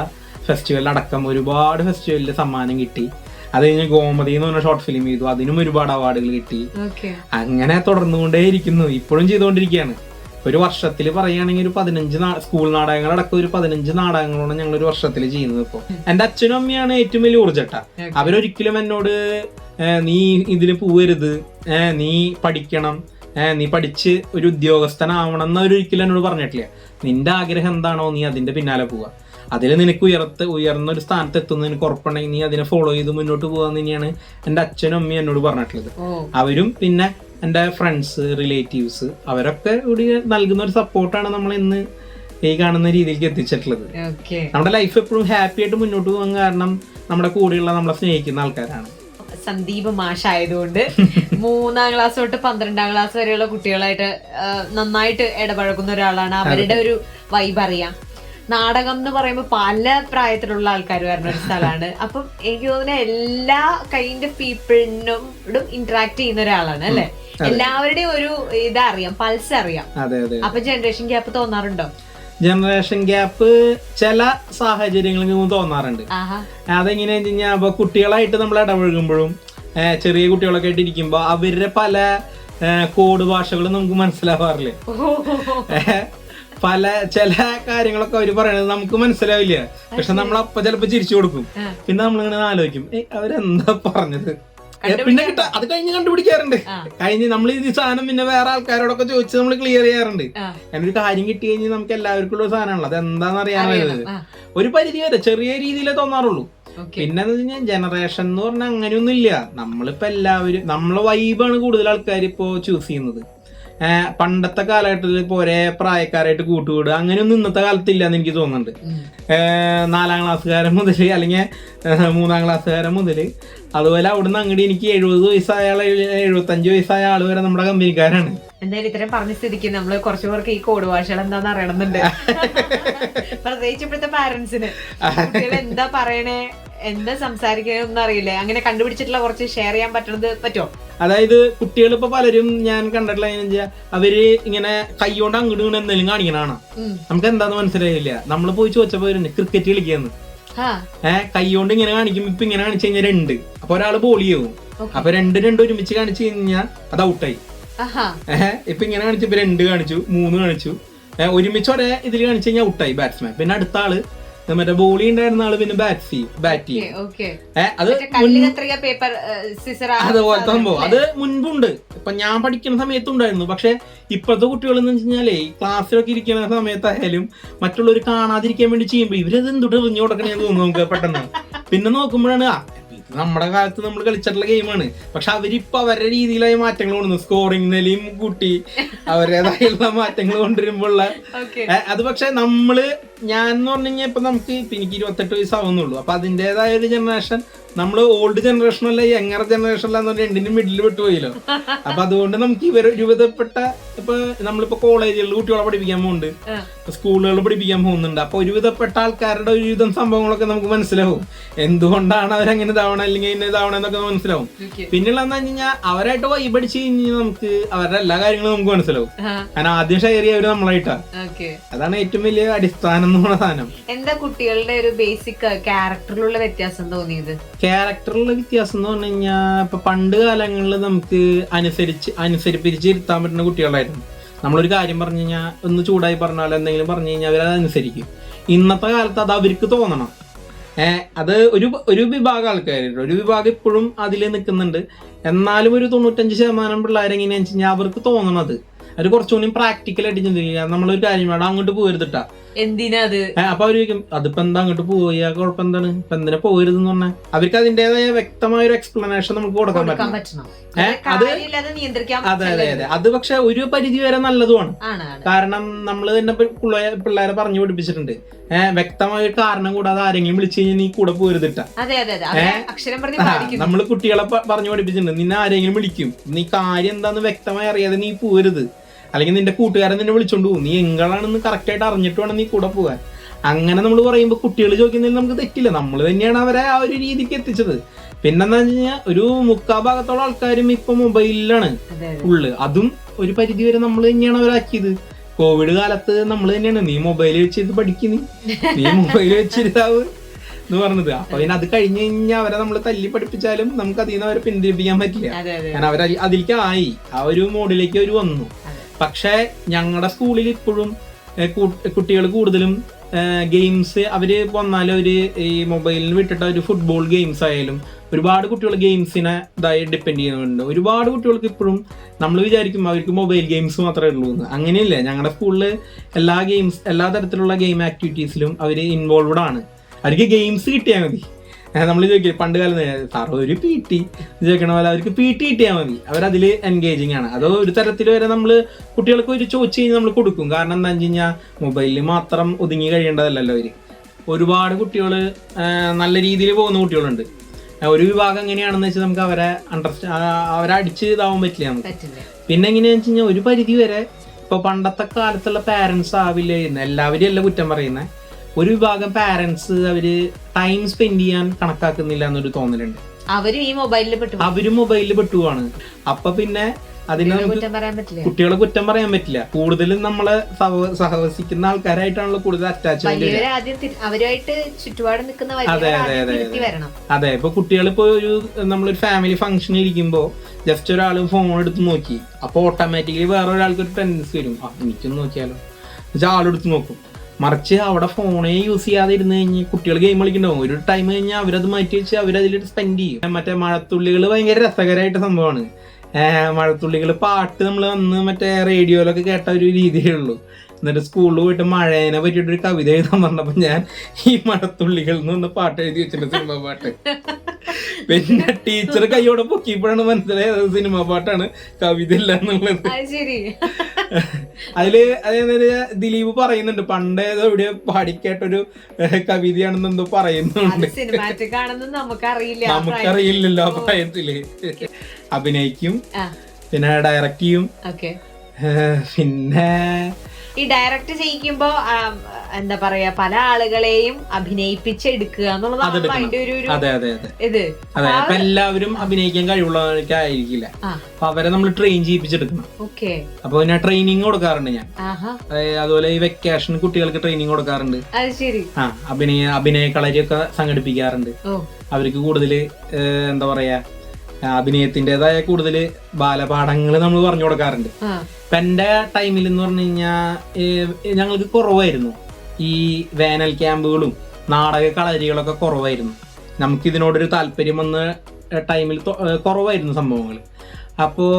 ഫെസ്റ്റിവലിൽ അടക്കം ഒരുപാട് ഫെസ്റ്റിവലിൽ സമ്മാനം കിട്ടി. അത് കഴിഞ്ഞ് ഗോമതി എന്ന് പറഞ്ഞ ഷോർട്ട് ഫിലിം ചെയ്തു, അതിനും ഒരുപാട് അവാർഡുകൾ കിട്ടി. അങ്ങനെ തുടർന്നുകൊണ്ടേയിരിക്കുന്നു, ഇപ്പോഴും ചെയ്തുകൊണ്ടിരിക്കുകയാണ്. ഒരു വർഷത്തിൽ പറയുകയാണെങ്കിൽ ഒരു 15 സ്കൂൾ നാടകങ്ങളടക്കം ഒരു 15 നാടകങ്ങളാണ് ഞങ്ങൾ ഒരു വർഷത്തിൽ ചെയ്യുന്നത്. ഇപ്പോൾ എന്റെ അച്ഛനും അമ്മയാണ് ഏറ്റവും വലിയ ഊർജ്ജട്ട. അവരൊരിക്കലും എന്നോട് നീ ഇതിന് പോവരുത്, നീ പഠിക്കണം, നീ പഠിച്ച് ഒരു ഉദ്യോഗസ്ഥനാവണം എന്നവരൊരിക്കലും എന്നോട് പറഞ്ഞിട്ടില്ല. നിന്റെ ആഗ്രഹം എന്താണോ നീ അതിന്റെ പിന്നാലെ പോവുക, അതിൽ നിനക്ക് ഉയർന്ന ഒരു സ്ഥാനത്ത് എത്തുന്ന നിനക്ക് ഉറപ്പുണ്ടെങ്കിൽ നീ അതിനെ ഫോളോ ചെയ്ത് മുന്നോട്ട് പോകാന്ന് തന്നെയാണ് എൻ്റെ അച്ഛനും അമ്മയും എന്നോട് പറഞ്ഞിട്ടുള്ളത്. അവരും പിന്നെ എൻ്റെ ഫ്രണ്ട്സ്, റിലേറ്റീവ്സ് അവരൊക്കെ കൂടി നൽകുന്ന ഒരു സപ്പോർട്ടാണ് നമ്മൾ ഇന്ന് ഈ കാണുന്ന രീതിയിലേക്ക് എത്തിച്ചിട്ടുള്ളത്. നമ്മുടെ ലൈഫ് എപ്പോഴും ഹാപ്പി ആയിട്ട് മുന്നോട്ട് പോകാൻ കാരണം നമ്മുടെ കൂടെയുള്ള നമ്മളെ സ്നേഹിക്കുന്ന ആൾക്കാരാണ്. സന്ദീപ് മാഷായതുകൊണ്ട് 3ാം ക്ലാസ് തൊട്ട് 12ാം ക്ലാസ് വരെയുള്ള കുട്ടികളായിട്ട് നന്നായിട്ട് ഇടപഴകുന്ന ഒരാളാണ്. അവരുടെ ഒരു വൈബ് അറിയാം. നാടകം എന്ന് പറയുമ്പോൾ പല പ്രായത്തിലുള്ള ആൾക്കാർ വരുന്ന ഒരു സ്ഥലമാണ്. അപ്പം എനിക്ക് തോന്നുന്ന എല്ലാ കൈൻഡ് ഓഫ് പീപ്പിളിനോടും ഇന്ററാക്ട് ചെയ്യുന്ന ഒരാളാണ് അല്ലെ. എല്ലാവരുടെയും ഒരു ഇതറിയാം, പൾസ് അറിയാം. അപ്പൊ ജനറേഷൻ ഗ്യാപ്പ് തോന്നാറുണ്ടോ? ജനറേഷൻ ഗ്യാപ്പ് ചില സാഹചര്യങ്ങളിൽ തോന്നാറുണ്ട്. അതെങ്ങനെയാ വെച്ച് കഴിഞ്ഞാൽ ഇപ്പൊ കുട്ടികളായിട്ട് നമ്മൾ ഇടപഴകുമ്പോഴും ചെറിയ കുട്ടികളൊക്കെ ആയിട്ട് ഇരിക്കുമ്പോ അവരുടെ പല കോഡ് ഭാഷകളും നമുക്ക് മനസ്സിലാവാറില്ലേ. ചില കാര്യങ്ങളൊക്കെ അവര് പറയണത് നമുക്ക് മനസ്സിലാവില്ല, പക്ഷെ നമ്മളപ്പൊ ചിലപ്പോ ചിരിച്ചു കൊടുക്കും. പിന്നെ നമ്മളിങ്ങനെ ആലോചിക്കും അവരെന്താ പറഞ്ഞത്. പിന്നെ അത് കഴിഞ്ഞ് കണ്ടുപിടിക്കാറുണ്ട്. കഴിഞ്ഞ് നമ്മൾ ഈ സാധനം പിന്നെ വേറെ ആൾക്കാരോടൊക്കെ ചോദിച്ച് നമ്മൾ ക്ലിയർ ചെയ്യാറുണ്ട്. അങ്ങനെ ഒരു കാര്യം കിട്ടി കഴിഞ്ഞാൽ നമുക്ക് എല്ലാവർക്കും ഉള്ള സാധനമാണല്ലോ, അത് എന്താണെന്ന് അറിയാൻ വരുന്നത്. ഒരു പരിധി വരെ ചെറിയ രീതിയിലേ തോന്നാറുള്ളൂ. പിന്നെന്ന് വെച്ച് കഴിഞ്ഞാൽ ജനറേഷൻ എന്ന് പറഞ്ഞാൽ അങ്ങനെയൊന്നും ഇല്ല. നമ്മളിപ്പോ എല്ലാവരും നമ്മളെ വൈബാണ് കൂടുതൽ ആൾക്കാർ ഇപ്പോ ചൂസ് ചെയ്യുന്നത്. പണ്ടത്തെ കാലഘട്ടത്തിൽ ഇപ്പൊ ഒരേ പ്രായക്കാരായിട്ട് കൂട്ടുകൂടുക അങ്ങനെയൊന്നും ഇന്നത്തെ കാലത്തില്ലാന്ന് എനിക്ക് തോന്നുന്നുണ്ട്. 4ാം ക്ലാസ്സുകാരൻ മുതൽ അല്ലെങ്കിൽ 3ാം ക്ലാസ്സുകാരൻ മുതൽ അതുപോലെ അവിടുന്ന് അങ്ങോട്ട് എനിക്ക് 70 വയസ്സായ ആള് 75 വയസ്സായ ആള് വരെ നമ്മുടെ കമ്പനിക്കാരാണ്. എന്തായാലും ഇത്രയും പറഞ്ഞ സ്ഥിതിക്ക് നമ്മള് കുറച്ചു പേർക്ക് ഈ കോഡ് ഭാഷകൾ എന്താന്ന് അറിയണമെന്നുണ്ട്. പ്രത്യേകിച്ച് ഇപ്പോഴത്തെ പാരന്റ്സിന് കുട്ടികൾ എന്താ പറയണേ, എന്താ സംസാരിക്കണമെന്ന് അറിയില്ലേ. അങ്ങനെ കണ്ടുപിടിച്ചിട്ടുള്ള കുറച്ച് ഷെയർ ചെയ്യാൻ പറ്റുമോ? അതായത് കുട്ടികൾ ഇപ്പൊ പലരും ഞാൻ കണ്ടിട്ടുള്ള അവര് ഇങ്ങനെ കൈകൊണ്ട് അങ്ങോട്ട് ഇങ്ങനെ എന്തെങ്കിലും കാണിക്കണാണ്. നമുക്ക് എന്താന്ന് മനസ്സിലായില്ല. നമ്മൾ പോയി ചോദിച്ചപ്പോ ക്രിക്കറ്റ് കളിക്കാന്ന് കൈകൊണ്ട് ഇങ്ങനെ കാണിക്കും. ഇപ്പൊ ഇങ്ങനെ കാണിച്ചു കഴിഞ്ഞാൽ 2, അപ്പൊ ഒരാള് ബോൾ ചെയ്യും. അപ്പൊ 2 ഒരുമിച്ച് കാണിച്ചു കഴിഞ്ഞാൽ അത് ഔട്ടായി. ഇപ്പൊ ഇങ്ങനെ കാണിച്ചപ്പോ 2 കാണിച്ചു, 3 കാണിച്ചു, ഒരുമിച്ച് ഒരേ ഇതിൽ കാണിച്ചു കഴിഞ്ഞാൽ ഔട്ടായി ബാറ്റ്സ്മാൻ. പിന്നെ അടുത്ത ആള് മറ്റേ ബോളി ഉണ്ടായിരുന്ന ആള് പിന്നെ ബാറ്റ് ചെയ്യും. അതുപോലത്തെ സംഭവം അത് മുൻപുണ്ട്. ഇപ്പൊ ഞാൻ പഠിക്കുന്ന സമയത്തുണ്ടായിരുന്നു. പക്ഷെ ഇപ്പോഴത്തെ കുട്ടികൾ എന്ന് വെച്ച് കഴിഞ്ഞാലേ ക്ലാസ്സിലൊക്കെ ഇരിക്കുന്ന സമയത്തായാലും മറ്റുള്ളവർ കാണാതിരിക്കാൻ വേണ്ടി ചെയ്യുമ്പോ ഇവരത് എന്തുട്ട് എറിഞ്ഞു കൊടുക്കണേന്ന് തോന്നുന്നു നമുക്ക് പെട്ടെന്ന്. പിന്നെ നോക്കുമ്പോഴാണ് നമ്മുടെ കാലത്ത് നമ്മൾ കളിച്ചിട്ടുള്ള ഗെയിമാണ്. പക്ഷെ അവരിപ്പൊ അവരുടെ രീതിയിലായ മാറ്റങ്ങൾ കൊണ്ടുവന്നു. സ്കോറിംഗ് നിലയും കൂട്ടി അവരുടേതായുള്ള മാറ്റങ്ങൾ കൊണ്ടുവരുമ്പോഴുള്ള അത്. പക്ഷെ ഞാൻ എന്ന് പറഞ്ഞു കഴിഞ്ഞാൽ ഇപ്പൊ എനിക്ക് 28 വയസ്സാവുന്നുള്ളൂ. അപ്പൊ അതിന്റേതായ ഒരു ജനറേഷൻ, നമ്മള് ഓൾഡ് ജനറേഷനല്ല യങ്ങർ ജനറേഷനല്ല എന്ന് പറഞ്ഞാൽ 2നും മിഡിൽ വിട്ടുപോയല്ലോ. അപ്പൊ അതുകൊണ്ട് നമുക്ക് ഒരുവിധപ്പെട്ട ഇപ്പൊ നമ്മളിപ്പോ കോളേജുകളിൽ കുട്ടികളെ പഠിപ്പിക്കാൻ പോകുന്നുണ്ട്, സ്കൂളുകളിൽ പഠിപ്പിക്കാൻ പോകുന്നുണ്ട്. അപ്പൊ ഒരുവിധപ്പെട്ട ആൾക്കാരുടെ ഒരുവിധം സംഭവങ്ങളൊക്കെ നമുക്ക് മനസ്സിലാവും. എന്തുകൊണ്ടാണ് അവരങ്ങനെ ഇതാവണം അല്ലെങ്കിൽ ഇങ്ങനെ ഇതാവണം എന്നൊക്കെ മനസ്സിലാവും. പിന്നെയുള്ള എന്താ കഴിഞ്ഞാൽ അവരായിട്ട് വൈബടിച്ച് കഴിഞ്ഞാൽ നമുക്ക് അവരുടെ എല്ലാ കാര്യങ്ങളും നമുക്ക് മനസ്സിലാവും. കാരണം ആദ്യം ഷെയർ ചെയ്യുക അവര് നമ്മളായിട്ടാ. അതാണ് ഏറ്റവും വലിയ അടിസ്ഥാനം എന്ന് പറഞ്ഞ സാധനം. എന്താ കുട്ടികളുടെ ഒരു ബേസിക് ക്യാരക്ടറിലുള്ള വ്യത്യാസം തോന്നിയത്? ക്യാരക്ടറിലുള്ള വ്യത്യാസം എന്ന് പറഞ്ഞു കഴിഞ്ഞാൽ ഇപ്പൊ പണ്ട് കാലങ്ങളിൽ നമുക്ക് അനുസരിപ്പിച്ചിരുത്താൻ പറ്റുന്ന കുട്ടികളായിരുന്നു. നമ്മളൊരു കാര്യം പറഞ്ഞു കഴിഞ്ഞാൽ ഒന്ന് ചൂടായി പറഞ്ഞാലോ എന്തെങ്കിലും പറഞ്ഞു കഴിഞ്ഞാൽ അവരത് അനുസരിക്കും. ഇന്നത്തെ കാലത്ത് അത് അവർക്ക് തോന്നണം. അത് ഒരു വിഭാഗം ആൾക്കാരുണ്ട്, ഒരു വിഭാഗം ഇപ്പോഴും അതിൽ നിൽക്കുന്നുണ്ട്. എന്നാലും ഒരു 95% പിള്ളേരെങ്ങനെയാണെന്ന് വെച്ച് കഴിഞ്ഞാൽ അവർക്ക് തോന്നണത് അവർ കുറച്ചുകൂടി പ്രാക്ടിക്കലായിട്ട് ചിന്തിക്കുക. നമ്മളൊരു കാര്യം വേണം അങ്ങോട്ട് പോകരുതിട്ടാ, എന്തിനാ അത്. അപ്പൊ അവര് ചോദിക്കും അതിപ്പോ എന്താ അങ്ങോട്ട് പോയാ കുഴപ്പം എന്താണ്, ഇപ്പൊ എന്തിനാ പോകരുതെന്ന് പറഞ്ഞാൽ അവർക്ക് അതിന്റേതായ വ്യക്തമായ ഒരു എക്സ്പ്ലനേഷൻ നമുക്ക് കൊടുക്കാൻ പറ്റണം. അത് അതെ അതെ അതെ. അത് പക്ഷെ ഒരു പരിധി വരെ നല്ലതുമാണ്. കാരണം നമ്മൾ തന്നെ പിള്ളേരെ പറഞ്ഞു പഠിപ്പിച്ചിട്ടുണ്ട്, വ്യക്തമായ ഒരു കാരണം കൂടാതെ ആരെങ്കിലും വിളിച്ചു കഴിഞ്ഞാൽ നീ കൂടെ പോരുതിട്ടാ. നമ്മള് കുട്ടികളെ പറഞ്ഞു പഠിപ്പിച്ചിട്ടുണ്ട്, നിന്നെ ആരെങ്കിലും വിളിക്കും, നീ കാര്യം എന്താന്ന് വ്യക്തമായി അറിയാതെ നീ പോരുത്, അല്ലെങ്കിൽ നിന്റെ കൂട്ടുകാരൻ നിന്നെ വിളിച്ചോണ്ട് പോകും, നീ എങ്കളാണെന്ന് കറക്റ്റ് ആയിട്ട് അറിഞ്ഞിട്ട് വേണം നീ കൂടെ പോകാൻ. അങ്ങനെ നമ്മൾ പറയുമ്പോൾ കുട്ടികൾ ചോദിക്കുന്നതിൽ നമുക്ക് തെറ്റില്ല, നമ്മൾ തന്നെയാണ് അവരെ ആ ഒരു രീതിക്ക് എത്തിച്ചത്. പിന്നെന്താ വെച്ച് കഴിഞ്ഞാൽ ഒരു 3/4 ഭാഗത്തോളം ആൾക്കാരും ഇപ്പൊ മൊബൈലിലാണ് ഉള്ളു. അതും ഒരു പരിധി വരെ നമ്മൾ തന്നെയാണ് അവരാക്കിയത്. കോവിഡ് കാലത്ത് നമ്മൾ തന്നെയാണ് നീ മൊബൈൽ വെച്ചിട്ട് പഠിക്കുന്നു, നീ മൊബൈൽ വെച്ചിരുത്താവ് എന്ന് പറഞ്ഞത്. അപ്പൊ പിന്നെ അത് കഴിഞ്ഞ് കഴിഞ്ഞാൽ അവരെ നമ്മൾ തല്ലി പഠിപ്പിച്ചാലും നമുക്ക് അതിൽ നിന്ന് അവരെ പിന്തിരിപ്പിക്കാൻ പറ്റില്ല. കാരണം അവർ അതിലേക്ക് ആയി, ആ ഒരു മോഡിലേക്ക് അവർ വന്നു. പക്ഷെ ഞങ്ങളുടെ സ്കൂളിൽ ഇപ്പോഴും കുട്ടികൾ കൂടുതലും ഗെയിംസ് അവര് വന്നാലും അവര് ഈ മൊബൈലിന് വിട്ടിട്ട് ഒരു ഫുട്ബോൾ ഗെയിംസ് ആയാലും ഒരുപാട് കുട്ടികൾ ഗെയിംസിനെ ഇതായി ഡിപ്പെൻഡ് ചെയ്യുന്നുണ്ട്. ഒരുപാട് കുട്ടികൾക്ക് ഇപ്പോഴും നമ്മൾ വിചാരിക്കും അവർക്ക് മൊബൈൽ ഗെയിംസ് മാത്രമേ ഉള്ളൂ എന്ന്. അങ്ങനെയില്ല, ഞങ്ങളുടെ സ്കൂളിൽ എല്ലാ തരത്തിലുള്ള ഗെയിം ആക്ടിവിറ്റീസിലും അവർ ഇൻവോൾവ്ഡ് ആണ്. അവർക്ക് ഗെയിംസ് കിട്ടിയാൽ മതി. നമ്മൾ ചോദിക്കില്ല പണ്ട് കാലം സാർ ഒരു PT ചോദിക്കണ പോലെ അവർക്ക് PT കിട്ടിയാൽ മതി, അവരതിൽ എൻഗേജിങ് ആണ്. അതോ ഒരു തരത്തിൽ വരെ നമ്മൾ കുട്ടികൾക്ക് ഒരു ചോദിച്ചു കഴിഞ്ഞാൽ നമ്മൾ കൊടുക്കും. കാരണം എന്താ വെച്ച് കഴിഞ്ഞാൽ മൊബൈലിൽ മാത്രം ഒതുങ്ങി കഴിയേണ്ടതല്ലല്ലോ അവര്. ഒരുപാട് കുട്ടികൾ നല്ല രീതിയിൽ പോകുന്ന കുട്ടികളുണ്ട്. ഒരു വിഭാഗം എങ്ങനെയാണെന്ന് വെച്ചാൽ നമുക്ക് അവരെ അടിച്ച് ഇതാവാൻ പറ്റില്ല നമുക്ക്. പിന്നെ എങ്ങനെയാണെന്ന് വെച്ച് കഴിഞ്ഞാൽ ഒരു പരിധി വരെ ഇപ്പൊ പണ്ടത്തെ കാലത്തുള്ള പാരന്റ്സ് ആവില്ലായിരുന്നു, എല്ലാവരും അല്ല കുറ്റം പറയുന്നത്. ഒരു വിഭാഗം പാരന്റ്സ് അവര് ടൈം സ്പെൻഡ് ചെയ്യാൻ കണക്കാക്കുന്നില്ല എന്നൊരു തോന്നലുണ്ട്. അവരും മൊബൈലിൽ പെട്ടുവാണ്. അപ്പൊ പിന്നെ അതിനെ കുട്ടികളെ കുറ്റം പറയാൻ പറ്റില്ല. കൂടുതലും നമ്മളെ സഹവസിക്കുന്ന ആൾക്കാരായിട്ടാണല്ലോ കൂടുതൽ അറ്റാച്ച്മെന്റ്. അതെ അതെ അതെ അതെ. ഇപ്പൊ കുട്ടികളിപ്പോ നമ്മളൊരു ഫാമിലി ഫംഗ്ഷൻ ഇരിക്കുമ്പോ ജസ്റ്റ് ഒരാൾ ഫോൺ എടുത്ത് നോക്കി, അപ്പൊ ഓട്ടോമാറ്റിക്കലി വേറെ ഒരാൾക്ക് ഒരു ടെൻഡൻസി വരും, എനിക്കൊന്ന് നോക്കിയാലോ എന്നുവെച്ചാൽ ആളെടുത്ത് നോക്കും. മറിച്ച് അവിടെ ഫോണേ യൂസ് ചെയ്യാതെ ഇരുന്ന് കഴിഞ്ഞ് കുട്ടികൾ ഗെയിം കളിക്കണ്ടാവും. ഒരു ടൈം കഴിഞ്ഞാൽ അവരത് മാറ്റി വെച്ച് അവരതിൽ സ്പെൻഡ് ചെയ്യും. മറ്റേ മഴത്തുള്ളികൾ ഭയങ്കര രസകരമായിട്ട് സംഭവമാണ്. മഴത്തുള്ളികൾ പാട്ട് നമ്മൾ അന്ന് മറ്റേ റേഡിയോയിലൊക്കെ കേട്ട ഒരു രീതിയേ ഉള്ളൂ. എന്നിട്ട് സ്കൂളിൽ പോയിട്ട് മഴേനെ പറ്റിയിട്ടൊരു കവിത എഴുതാൻ പറഞ്ഞപ്പോൾ ഞാൻ ഈ മഴത്തുള്ളികൾ എന്ന് പറഞ്ഞ പാട്ട് എഴുതി വെച്ചിട്ടുണ്ട്, സിനിമ പാട്ട്. പിന്നെ ടീച്ചർ കൈയോടെ പൊക്കിയപ്പോഴാണ് മനസ്സിലായത് സിനിമ പാട്ടാണ്, കവിത ഇല്ല എന്നുള്ളത്. അതില് ദിലീപ് പറയുന്നുണ്ട് പണ്ട് എവിടെ പാടിക്കേട്ടൊരു കവിതയാണെന്നെന്തോ പറയുന്നുണ്ട്. നമുക്കറിയില്ലല്ലോ ആ പ്രായത്തില്. അഭിനയിക്കും, പിന്നെ ഡയറക്റ്റ് ചെയ്യും. പിന്നെ ഈ ഡയറക്റ്റ് ചെയ്യിക്കുമ്പോ എന്താ പറയാ പല ആളുകളെയും അഭിനയിപ്പിച്ചെടുക്കുക എന്നുള്ളതാണ് അതിന്റെ ഒരു ഇത്. അതെ, എല്ലാവരും അഭിനയിക്കാൻ കഴിവുള്ളവർക്കായിരിക്കില്ല. അപ്പൊ അവരെ നമ്മൾ ട്രെയിൻ ചെയ്യിപ്പിച്ചെടുക്കണം. അപ്പൊ പിന്നെ ട്രെയിനിങ് കൊടുക്കാറുണ്ട് ഞാൻ. അതുപോലെ ഈ വെക്കേഷൻ കുട്ടികൾക്ക് ട്രെയിനിങ് കൊടുക്കാറുണ്ട്. അഭിനയ കളരിയൊക്കെ സംഘടിപ്പിക്കാറുണ്ട്. അവർക്ക് കൂടുതൽ എന്താ പറയാ അഭിനയത്തിൻ്റെതായ കൂടുതൽ ബാലപാഠങ്ങൾ നമ്മൾ പറഞ്ഞു കൊടുക്കാറുണ്ട്. ഇപ്പൊ എന്റെ ടൈമിൽ എന്ന് പറഞ്ഞു കഴിഞ്ഞാൽ ഞങ്ങൾക്ക് കുറവായിരുന്നു ഈ വേനൽ ക്യാമ്പുകളും നാടക കളരികളൊക്കെ കുറവായിരുന്നു. നമുക്കിതിനോടൊരു താല്പര്യം വന്ന ടൈമിൽ കുറവായിരുന്നു സംഭവങ്ങൾ. അപ്പോൾ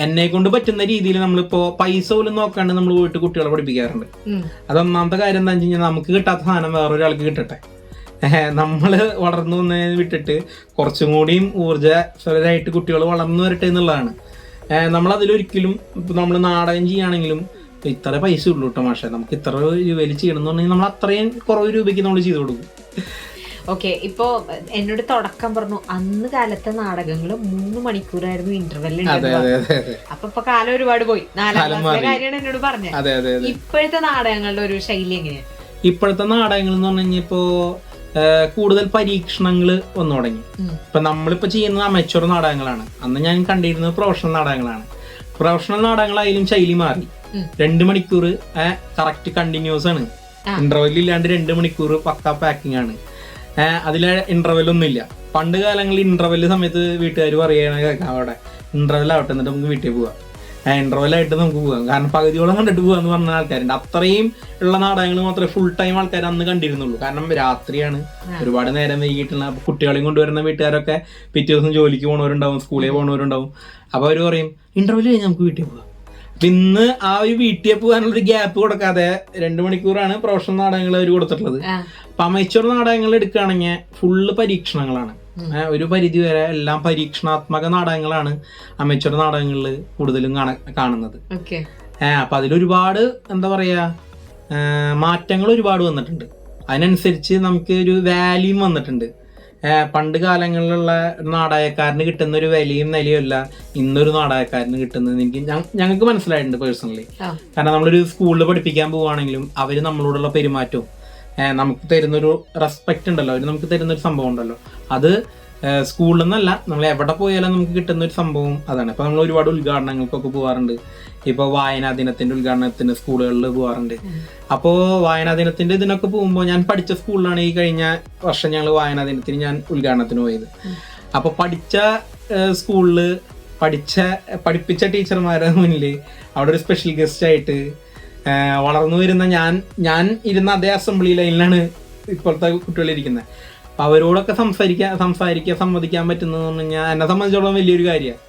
എന്നെ കൊണ്ട് പറ്റുന്ന രീതിയിൽ നമ്മളിപ്പോ പൈസ പോലും നോക്കാണ്ട് നമ്മൾ പോയിട്ട് കുട്ടികളെ പഠിപ്പിക്കാറുണ്ട്. അതൊന്നാമത്തെ കാര്യം എന്താ വെച്ച് കഴിഞ്ഞാൽ നമുക്ക് കിട്ടാത്ത സാധനം വേറൊരാൾക്ക് കിട്ടട്ടെ. നമ്മള് വളർന്നു വന്നതിന് വിട്ടിട്ട് കുറച്ചും കൂടിയും ഊർജ്ജസ്വലരായിട്ട് കുട്ടികൾ വളർന്നു വരട്ടെ എന്നുള്ളതാണ്. നമ്മളതിലൊരിക്കലും ഇപ്പൊ നമ്മൾ നാടകം ചെയ്യുകയാണെങ്കിലും ഇത്ര പൈസ ഉള്ളൂ കേട്ടോ മാഷെ, നമുക്ക് ഇത്ര രൂപയിൽ ചെയ്യണം എന്ന് പറഞ്ഞാൽ നമ്മൾ അത്രയും കുറവ് രൂപയ്ക്ക് നമ്മൾ ചെയ്തു കൊടുക്കും. ഓക്കെ, ഇപ്പൊ എന്നോട് തുടക്കം പറഞ്ഞു അന്ന് കാലത്തെ നാടകങ്ങൾ 3 മണിക്കൂറായിരുന്നു ഇന്റർവെൽ. അപ്പൊ ഇപ്പൊ കാലം ഒരുപാട് പോയി. 4ാം ക്ലാസ്സിലെ കാര്യമാണ് എന്നോട് പറഞ്ഞത്. ഇപ്പോഴത്തെ നാടകങ്ങളുടെ ഒരു ശൈലി എങ്ങനെയാ? ഇപ്പോഴത്തെ നാടകങ്ങൾ എന്ന് പറഞ്ഞു കഴിഞ്ഞാൽ ഇപ്പോ കൂടുതൽ പരീക്ഷണങ്ങൾ വന്നു തുടങ്ങി. ഇപ്പൊ നമ്മളിപ്പോ ചെയ്യുന്നത് അമച്വർ നാടകങ്ങളാണ്. അന്ന് ഞാൻ കണ്ടിരുന്നത് പ്രൊഫഷണൽ നാടകങ്ങളാണ്. പ്രൊഫഷണൽ നാടകങ്ങളായാലും ശൈലി മാറി. 2 മണിക്കൂർ കറക്റ്റ് കണ്ടിന്യൂസ് ആണ്, ഇന്റർവെൽ ഇല്ലാണ്ട് 2 മണിക്കൂർ പക്ക പാക്കിംഗ് ആണ്. അതിലെ ഇന്റർവെൽ ഒന്നും ഇല്ല. പണ്ട് കാലങ്ങളിൽ ഇന്റർവെല് സമയത്ത് വീട്ടുകാർ പറയണ കേൾക്കാം, അവിടെ ഇന്റർവെൽ ആവട്ടെ എന്നിട്ട് നമുക്ക് വീട്ടിൽ പോവാം, ഇന്റർവെല്ലായിട്ട് നമുക്ക് പോകാം, കാരണം പകുതിയോളം കണ്ടിട്ട് പോകാന്ന് പറഞ്ഞ ആൾക്കാരുണ്ട്. അത്രയും ഉള്ള നാടകങ്ങൾ മാത്രമേ ഫുൾ ടൈം ആൾക്കാർ അന്ന് കണ്ടിരുന്നുള്ളൂ. കാരണം രാത്രിയാണ്, ഒരുപാട് നേരം വൈകിട്ടുള്ള. അപ്പൊ കുട്ടികളെയും കൊണ്ടുവരുന്ന വീട്ടുകാരൊക്കെ പിറ്റേ ദിവസം ജോലിക്ക് പോണവരുണ്ടാവും, സ്കൂളിൽ പോണവരുണ്ടാവും. അപ്പൊ അവര് പറയും ഇന്റർവെൽ കഴിഞ്ഞ് നമുക്ക് വീട്ടിൽ പോകാം. അപ്പൊ ഇന്ന് ആ ഒരു വീട്ടിൽ പോകാനുള്ളൊരു ഗ്യാപ്പ് കൊടുക്കാതെ 2 മണിക്കൂറാണ് പ്രൊഫഷണൽ നാടകങ്ങൾ അവർ കൊടുത്തിട്ടുള്ളത്. അപ്പൊ അമേച്വർ നാടകങ്ങൾ എടുക്കുകയാണെങ്കിൽ ഫുള്ള് പരീക്ഷണങ്ങളാണ്. ഒരു പരിധി വരെ എല്ലാം പരീക്ഷണാത്മക നാടകങ്ങളാണ് അമേച്വർ നാടകങ്ങളിൽ കൂടുതലും കാണുന്നത്. അപ്പൊ അതിലൊരുപാട് എന്താ പറയാ മാറ്റങ്ങൾ ഒരുപാട് വന്നിട്ടുണ്ട്. അതിനനുസരിച്ച് നമുക്ക് ഒരു വാല്യൂം വന്നിട്ടുണ്ട്. പണ്ട് കാലങ്ങളിലുള്ള നാടകക്കാരന് കിട്ടുന്ന ഒരു വിലയും നിലയും അല്ല ഇന്നൊരു നാടകക്കാരന് കിട്ടുന്നത് എനിക്ക് ഞങ്ങൾക്ക് മനസ്സിലായിട്ടുണ്ട് പേഴ്സണലി. കാരണം നമ്മളൊരു സ്കൂളിൽ പഠിപ്പിക്കാൻ പോവുകയാണെങ്കിലും അവര് നമ്മളോടുള്ള പെരുമാറ്റവും നമുക്ക് തരുന്നൊരു റെസ്പെക്റ്റ് ഉണ്ടല്ലോ, അവർ നമുക്ക് തരുന്നൊരു സംഭവം ഉണ്ടല്ലോ, അത് സ്കൂളിൽ നിന്നല്ല നമ്മൾ എവിടെ പോയാലും നമുക്ക് കിട്ടുന്ന ഒരു സംഭവം അതാണ്. ഇപ്പൊ നമ്മൾ ഒരുപാട് ഉദ്ഘാടനങ്ങൾക്കൊക്കെ പോകാറുണ്ട്. ഇപ്പോൾ വായനാ ദിനത്തിന്റെ ഉദ്ഘാടനത്തിന് സ്കൂളുകളിൽ പോകാറുണ്ട്. അപ്പോൾ വായനാ ദിനത്തിന്റെ ഇതിനൊക്കെ പോകുമ്പോൾ ഞാൻ പഠിച്ച സ്കൂളിലാണ് ഈ കഴിഞ്ഞ വർഷം ഞങ്ങൾ വായനാ ദിനത്തിന് ഞാൻ ഉദ്ഘാടനത്തിന് പോയത്. അപ്പോൾ പഠിച്ച സ്കൂളിൽ പഠിപ്പിച്ച ടീച്ചർമാരുടെ മുന്നിൽ അവിടെ ഒരു സ്പെഷ്യൽ ഗസ്റ്റ് ആയിട്ട് വളർന്നു വരുന്ന ഞാൻ ഇരുന്ന അതേ അസംബ്ലി ലൈനിലാണ് ഇപ്പോഴത്തെ കുട്ടികളിരിക്കുന്നത്. അപ്പൊ അവരോടൊക്കെ സംസാരിക്കാൻ സമ്മതിക്കാൻ പറ്റുന്നത് പറഞ്ഞാൽ എന്നെ സംബന്ധിച്ചോളം വലിയൊരു കാര്യമാണ്.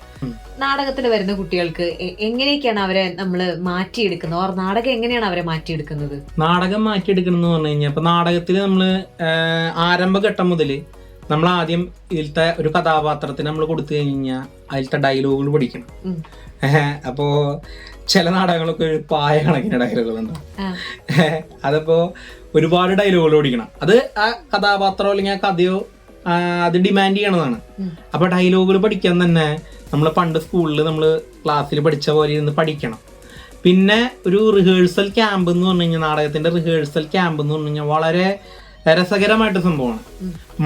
നാടകത്തിൽ വരുന്ന കുട്ടികൾക്ക് എങ്ങനെയൊക്കെയാണ് അവരെ നമ്മൾ മാറ്റിയെടുക്കുന്നത്, ഓർ നാടകം എങ്ങനെയാണ് അവരെ മാറ്റിയെടുക്കുന്നത്? നാടകം മാറ്റിയെടുക്കണമെന്ന് പറഞ്ഞു കഴിഞ്ഞാൽ ഇപ്പൊ നാടകത്തിൽ നമ്മൾ ആരംഭഘട്ടം മുതൽ നമ്മൾ ആദ്യം ഇതിലത്തെ ഒരു കഥാപാത്രത്തിന് നമ്മൾ കൊടുത്തു കഴിഞ്ഞാൽ അതിലത്തെ ഡയലോഗുകൾ പഠിക്കണം. അപ്പോ ചില നാടകങ്ങളൊക്കെ ഒരു പായ കണക്കിന് ഡയലോഗുകളുണ്ടാവും. അതപ്പോ ഒരുപാട് ഡയലോഗുകൾ പഠിക്കണം. അത് ആ കഥാപാത്രമോ അല്ലെങ്കിൽ ആ കഥയോ അത് ഡിമാൻഡ് ചെയ്യണതാണ്. അപ്പൊ ഡയലോഗുകൾ പഠിക്കാൻ തന്നെ നമ്മൾ പണ്ട് സ്കൂളിൽ നമ്മൾ ക്ലാസ്സിൽ പഠിച്ച പോലെ ഇരുന്ന് പഠിക്കണം. പിന്നെ ഒരു റിഹേഴ്സൽ ക്യാമ്പ് എന്ന് പറഞ്ഞു കഴിഞ്ഞാൽ, നാടകത്തിന്റെ റിഹേഴ്സൽ ക്യാമ്പ് എന്ന് പറഞ്ഞു കഴിഞ്ഞാൽ വളരെ രസകരമായിട്ട് സംഭവമാണ്.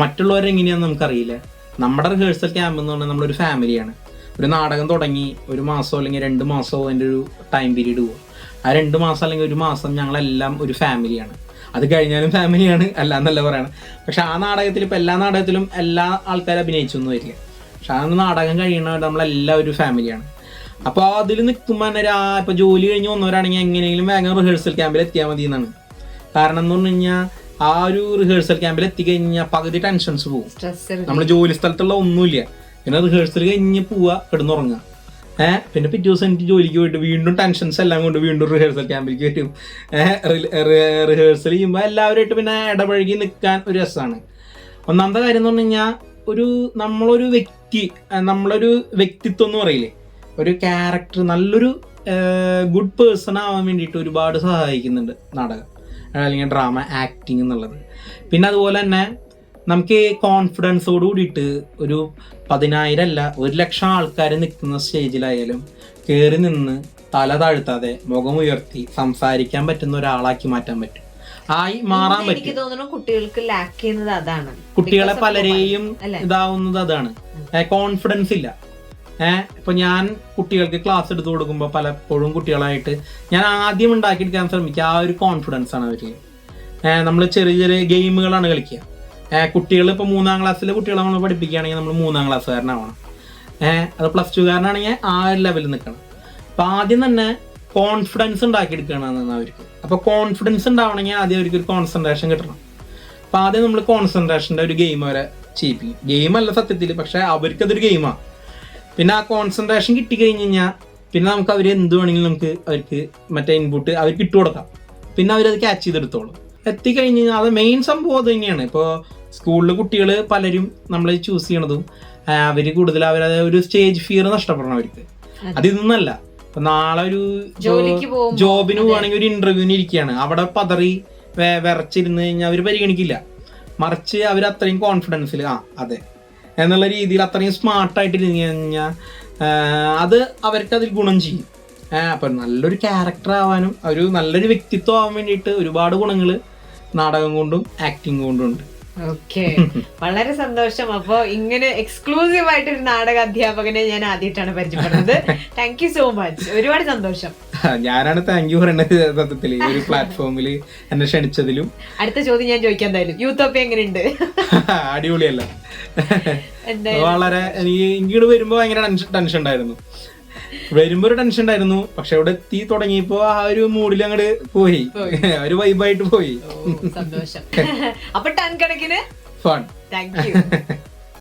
മറ്റുള്ളവരെങ്ങനെയാണെന്ന് നമുക്കറിയില്ല. നമ്മുടെ റിഹേഴ്സൽ ക്യാമ്പ് എന്ന് പറഞ്ഞാൽ നമ്മളൊരു ഫാമിലിയാണ്. ഒരു നാടകം തുടങ്ങി 1 മാസമോ അല്ലെങ്കിൽ 2 മാസമോ അതിൻ്റെ ഒരു ടൈം പീരീഡ് പോകും. ആ 2 മാസം അല്ലെങ്കിൽ 1 മാസം ഞങ്ങളെല്ലാം ഒരു ഫാമിലിയാണ്. അത് കഴിഞ്ഞാലും ഫാമിലിയാണ്, അല്ല എന്നല്ല പറയണം. പക്ഷെ ആ നാടകത്തിൽ ഇപ്പം എല്ലാ നാടകത്തിലും എല്ലാ ആൾക്കാരും അഭിനയിച്ചൊന്നും വരില്ല. പക്ഷെ ആ നാടകം കഴിയുന്നവർ നമ്മളെല്ലാം ഒരു ഫാമിലിയാണ്. അപ്പോൾ അതിൽ നിൽക്കുമ്പോൾ തന്നെ ഇപ്പം ജോലി കഴിഞ്ഞ് വന്നവരാണെങ്കിൽ എങ്ങനെയെങ്കിലും വേഗം റിഹേഴ്സൽ ക്യാമ്പിൽ എത്തിയാൽ മതി എന്നാണ്. കാരണം എന്ന് പറഞ്ഞു കഴിഞ്ഞാൽ ആ ഒരു റിഹേഴ്സൽ ക്യാമ്പിൽ എത്തിക്കഴിഞ്ഞാൽ പകുതി ടെൻഷൻസ് പോകും. നമ്മൾ ജോലി സ്ഥലത്തുള്ള ഒന്നുമില്ല. പിന്നെ റിഹേഴ്സൽ കഴിഞ്ഞ് പോവുക, കിടന്നുറങ്ങുക. പിന്നെ പിറ്റേ ദിവസം എനിക്ക് ജോലിക്ക് പോയിട്ട് വീണ്ടും ടെൻഷൻസ് എല്ലാം കൊണ്ട് വീണ്ടും റിഹേഴ്സൽ ക്യാമ്പിലേക്ക് വരും. റിഹേഴ്സൽ ചെയ്യുമ്പോൾ എല്ലാവരുമായിട്ട് പിന്നെ ഇടപഴകി നിൽക്കാൻ ഒരു രസമാണ്. ഒന്നാമത്തെ കാര്യം എന്ന് പറഞ്ഞു കഴിഞ്ഞാൽ നമ്മളൊരു വ്യക്തിത്വം എന്ന് പറയില്ലേ, ഒരു ക്യാരക്ടർ, നല്ലൊരു ഗുഡ് പേഴ്സൺ ആവാൻ വേണ്ടിയിട്ട് ഒരുപാട് സഹായിക്കുന്നുണ്ട് നാടകം അല്ലെങ്കിൽ ഡ്രാമ ആക്ടിങ് എന്നുള്ളത്. പിന്നെ അതുപോലെ തന്നെ നമുക്ക് കോൺഫിഡൻസോട് കൂടിയിട്ട് ഒരു 10,000 അല്ല 1,00,000 ആൾക്കാർ നിൽക്കുന്ന സ്റ്റേജിലായാലും കയറി നിന്ന് തല താഴ്ത്താതെ മുഖം ഉയർത്തി സംസാരിക്കാൻ പറ്റുന്ന ഒരാളാക്കി മാറ്റാൻ പറ്റും, ആയി മാറാൻ പറ്റും. എനിക്ക് തോന്നുന്നു കുട്ടികൾക്ക് ലാക്ക് ചെയ്യുന്നത് അതാണ്. കുട്ടികളെ പലരെയും ഇതാവുന്നത് അതാണ്, കോൺഫിഡൻസ് ഇല്ല. ഇപ്പൊ ഞാൻ കുട്ടികൾക്ക് ക്ലാസ് എടുത്തു കൊടുക്കുമ്പോൾ പലപ്പോഴും കുട്ടികളായിട്ട് ഞാൻ ആദ്യം ഉണ്ടാക്കിയെടുക്കാൻ ശ്രമിക്കുക ആ ഒരു കോൺഫിഡൻസ് ആണ് അവർക്ക്. നമ്മൾ ചെറിയ ചെറിയ ഗെയിമുകളാണ് കളിക്കുക. കുട്ടികൾ ഇപ്പോൾ 3-ാം ക്ലാസ്സിലെ കുട്ടികളെ നമ്മൾ പഠിപ്പിക്കുകയാണെങ്കിൽ നമ്മൾ 3-ാം ക്ലാസ്സുകാരനാവണം. അത് +2കാരനാണെങ്കിൽ ആ ഒരു ലെവലിൽ നിൽക്കണം. അപ്പം ആദ്യം തന്നെ കോൺഫിഡൻസ് ഉണ്ടാക്കിയെടുക്കുകയാണ് അവർക്ക്. അപ്പോൾ കോൺഫിഡൻസ് ഉണ്ടാവണമെങ്കിൽ ആദ്യം അവർക്ക് ഒരു കോൺസെൻട്രേഷൻ കിട്ടണം. അപ്പം ആദ്യം നമ്മൾ കോൺസെൻട്രേഷൻ്റെ ഒരു ഗെയിം അവരെ ചെയ്യിപ്പിക്കും. ഗെയിമല്ല സത്യത്തിൽ, പക്ഷെ അവർക്കതൊരു ഗെയിമാണ്. പിന്നെ ആ കോൺസെൻട്രേഷൻ കിട്ടിക്കഴിഞ്ഞ് കഴിഞ്ഞാൽ പിന്നെ നമുക്ക് അവർ എന്ത് വേണമെങ്കിലും അവർക്ക് മറ്റേ ഇൻപുട്ട് അവർക്ക് ഇട്ട് കൊടുക്കാം. പിന്നെ അവരത് ക്യാച്ച് ചെയ്തെടുത്തോളും. എത്തിക്കഴിഞ്ഞ് കഴിഞ്ഞാൽ അത് മെയിൻ സംഭവം അത് തന്നെയാണ്. ഇപ്പോൾ സ്കൂളിൽ കുട്ടികൾ പലരും നമ്മൾ ചൂസ് ചെയ്യണതും അവർ കൂടുതൽ അവരത് ഒരു സ്റ്റേജ് ഫിയർ നഷ്ടപ്പെടണം അവർക്ക്. അതിതൊന്നല്ല. ഇപ്പൊ നാളെ ഒരു ജോബിന് പോവുകയാണെങ്കിൽ ഒരു ഇന്റർവ്യൂവിന് ഇരിക്കുകയാണ്, അവിടെ പതറി വിറച്ചിരുന്ന് കഴിഞ്ഞാൽ അവർ പരിഗണിക്കില്ല. മറിച്ച് അവർ അത്രയും കോൺഫിഡൻസിൽ അതെ എന്നുള്ള രീതിയിൽ അത്രയും സ്മാർട്ടായിട്ട് ഇരുന്ന് കഴിഞ്ഞാൽ അത് അവർക്ക് അതിൽ ഗുണം ചെയ്യും. അപ്പം നല്ലൊരു ക്യാരക്ടർ ആവാനും ഒരു നല്ലൊരു വ്യക്തിത്വം ആവാൻ വേണ്ടിയിട്ട് ഒരുപാട് ഗുണങ്ങൾ നാടകം കൊണ്ടും ആക്ടിങ് കൊണ്ടും ഉണ്ട്. ഓക്കെ, വളരെ സന്തോഷം. അപ്പൊ ഇങ്ങനെ എക്സ്ക്ലൂസീവ് ആയിട്ട് ഒരു നാടക അധ്യാപകനെ ഞാൻ ആദ്യമായിട്ടാണ് പരിചയപ്പെടുന്നത്. താങ്ക് യു സോ മച്ച്, ഒരുപാട് സന്തോഷം. ഞാനാണ് താങ്ക് യു പറയേണ്ടത് സത്യത്തില് ഈ ഒരു പ്ലാറ്റ്ഫോമിൽ എന്നെ ക്ഷണിച്ചതിലും. അടുത്ത ചോദ്യം ഞാൻ ചോദിക്കാൻ എന്തായാലും, യൂത്തോപ്യ എങ്ങനെയുണ്ട്? അടിപൊളിയല്ല, വളരെ എനിക്ക് ഇങ്ങോട്ട് വരുമ്പോ ഭയങ്കര ടെൻഷൻ ഉണ്ടായിരുന്നു. വരുമ്പോ ഒരു ടെൻഷൻ ഉണ്ടായിരുന്നു, പക്ഷെ അവിടെ എത്തി തുടങ്ങിയപ്പോ ആ ഒരു മൂഡിൽ അങ്ങോട്ട് പോയി, ഒരു വൈബായിട്ട് പോയി. സന്തോഷം. അപ്പൊ ടൺ കണക്കിന് ഫൺ. Thank you.